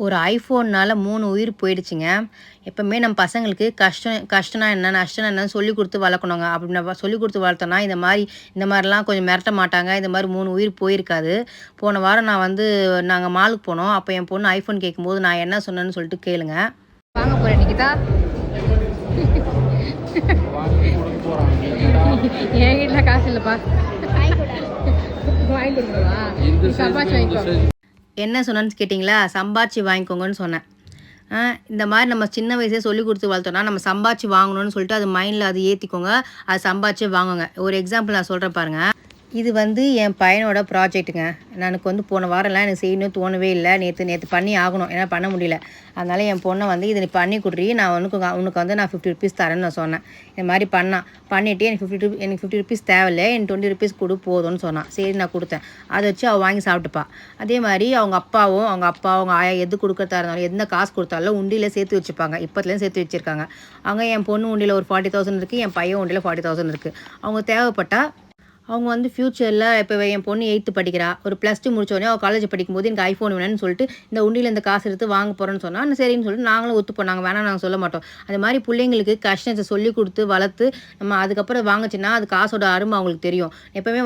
ஒரு ஐஃபோன்னால 3 உயிர் போயிடுச்சுங்க. எப்பவுமே நம்ம பசங்களுக்கு கஷ்டம்னா என்ன, நஷ்டம்னா என்னன்னு சொல்லிக் குடுத்து வளர்க்கணுங்க. அப்படி நம்ம சொல்லிக் குடுத்து வளர்த்தோம்னா, இந்த மாரிலாம் கொஞ்சம் மிரட்ட மாட்டாங்க. இந்த மாரி 3 உயிர் போயிருக்காது. போன வாரம் நாங்க மாலுக்கு போனோம். அப்ப என் பொண்ணு ஐஃபோன் கேட்கும்போது, நான் என்ன சொன்னேன்னு சொல்லிட்டு கேளுங்க. வாங்க போறேன் நிகிதா. என்கிட்ட காசு இல்லப்பா. வாங்கி கொடுக்கவா? சம்பாதிச்சு வாங்கிக்கோ. என்ன சொன்னேன்னு கேட்டிங்களா? சம்பாதிச்சு வாங்கிக்கோங்கன்னு சொன்னேன். இந்த மாதிரி நம்ம சின்ன வயசுலே சொல்லிக் கொடுத்து வளர்த்தோம்னா, நம்ம சம்பாதிச்சு வாங்கணும்னு சொல்லிட்டு அது மைண்டில் அது ஏற்றிக்கோங்க. அது சம்பாதிச்சே வாங்குங்க. ஒரு எக்ஸாம்பிள் நான் சொல்கிறேன் பாருங்க. இது என் பையனோட ப்ராஜெக்ட்டுங்க. எனக்கு போன வாரம்லாம் எனக்கு செய்யணும்னு தோணவே இல்ல. நேத்து பண்ணி ஆகணும். என்னால பண்ண முடியல. அதனால என் பொண்ண இத நீ பண்ணி குட்றி. நான் உனக்கு நான் ₹50 தரேன்னு நான் சொன்னேன். இந்த மாரி பண்ணான். பண்ணிட்டு எனக்கு ₹50 தேவையில்ல. எனக்கு ₹20 குடு போதும்னு சொன்னான். சரி நான் குடுத்தேன். அத வச்சு அவ வாங்கி சாப்பிட்டுப்பா. அதே மாரி அவங்க அப்பா, அவங்க ஆயா எது குடுக்கறதா இருந்தாலும், எந்த காசு குடுத்தாலும் உண்டியல சேர்த்து வச்சுப்பாங்க. இப்பத்துலேருந்து சேர்த்து வச்சிருக்காங்க. என் பொண்ணு உண்டியல ஒரு 40,000 இருக்கு. என் பையன் உண்டியல 40,000 இருக்கு. அவங்க தேவைப்பட்டா அவங்க ஃப்யூச்சரில் இப்போ என் பொண்ணு 8th படிக்கிறா. ஒரு +2 முடிச்சோடனே அவள் காலேஜ் படிக்கும்போது எனக்கு ஐஃபோன் வேணும்னு சொல்லிட்டு இந்த உண்டியில் இந்த காசு எடுத்து வாங்க போகிறேன்னு சொன்னால் சரின்னு சொல்லிட்டு நாங்களும் ஒத்துப்போம். நாங்கள் வேணாம் நாங்கள் சொல்ல மாட்டோம். அது மாதிரி பிள்ளைங்களுக்கு கஷ்டத்தை சொல்லி கொடுத்து வளர்த்து நம்ம அதுக்கப்புறம் வாங்குச்சுன்னா அது காசோட அருமை அவங்களுக்கு தெரியும். எப்போவுமே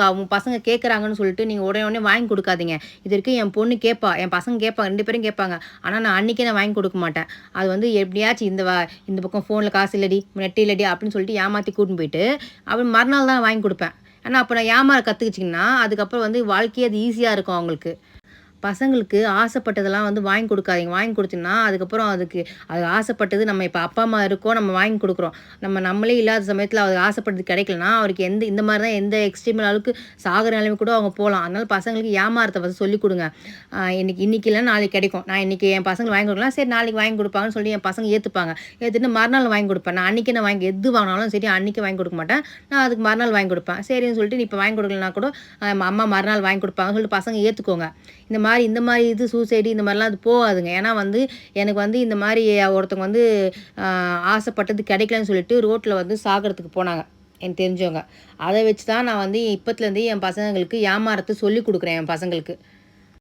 அவங்க பசங்க கேட்குறாங்கன்னு சொல்லிட்டு நீங்கள் உடனே வாங்கி கொடுக்காதீங்க. இது வரைக்கும் என் பொண்ணு கேட்பா, என் பசங்க கேட்பாங்க, 2 பேரும் கேட்பாங்க. ஆனால் நான் அன்றைக்கே நான் வாங்கி கொடுக்க மாட்டேன். அது எப்படியாச்சும் இந்த பக்கம் ஃபோனில் காசு இல்லடி, நெட் இல்லடி அப்படின்னு சொல்லிட்டு ஏமாற்றி கூட்டின்னு போயிட்டு அப்புறம் மறுநாள் தான் வாங்கி கொடுப்பேன். ஆனா, அப்ப நான் ஏமாற கத்துக்கிச்சிங்கன்னா, அதுக்கப்புறம் வாழ்க்கையே அது ஈஸியா இருக்கும் அவங்களுக்கு. பசங்களுக்கு ஆசைப்பட்டதெல்லாம் வாங்கி கொடுக்காதீங்க. வாங்கி கொடுத்தீங்கன்னா, அதுக்கப்புறம் அது ஆசைப்பட்டது நம்ம இப்ப அப்பா, அம்மா இருக்கோம். நம்ம வாங்கி கொடுக்குறோம். நம்மளே இல்லாத சமயத்தில அவருக்கு ஆசைப்பட்டது கிடைக்கலன்னா, அவருக்கு இந்த மாரி தான் எந்த எக்ஸ்ட்ரீம் அளவுக்கு சாகுற நிலைமை கூட அவங்க போலாம். அதனால பசங்களுக்கு ஏமாறத ஃபர்ஸ்ட் சொல்லிக் குடுங்க. இன்னைக்கு இல்ல நாளைக்கு கிடைக்கும். நான் இன்னைக்கு என் பசங்களுக்கு வாங்கி கொடுக்கலாம். சரி நாளைக்கு வாங்கி கொடுப்பாங்கன்னு சொல்லி என் பசங்க ஏத்துப்பாங்க. ஏத்துட்டு மறுநாள் வாங்கி கொடுப்பேன். நான் அன்னைக்கே எது வாங்கினாலும் சரி அன்னைக்கு வாங்கி கொடுக்க மாட்டேன். நான் அதுக்கு மறுநாள் வாங்கி கொடுப்பேன். சரின்னு சொல்லிட்டு நீ இப்ப வாங்கி கொடுக்கலனா கூட அம்மா மறுநாள் வாங்கி கொடுப்பாங்கன்னு சொல்லிட்டு பசங்க ஏத்துக்கோங்க. இந்த மாதிரி சூசைடு இந்த மாதிரிலாம் அது போகாதுங்க. ஏன்னா எனக்கு இந்த மாதிரி ஒருத்தவங்க ஆசைப்பட்டது கிடைக்கலன்னு சொல்லிட்டு ரோட்டில் சாகிறதுக்கு போனாங்க எனக்கு தெரிஞ்சவங்க. அதை வச்சு தான் நான் இப்பத்துலேருந்து என் பசங்களுக்கு ஏமாறத்தை சொல்லி கொடுக்குறேன் என் பசங்களுக்கு.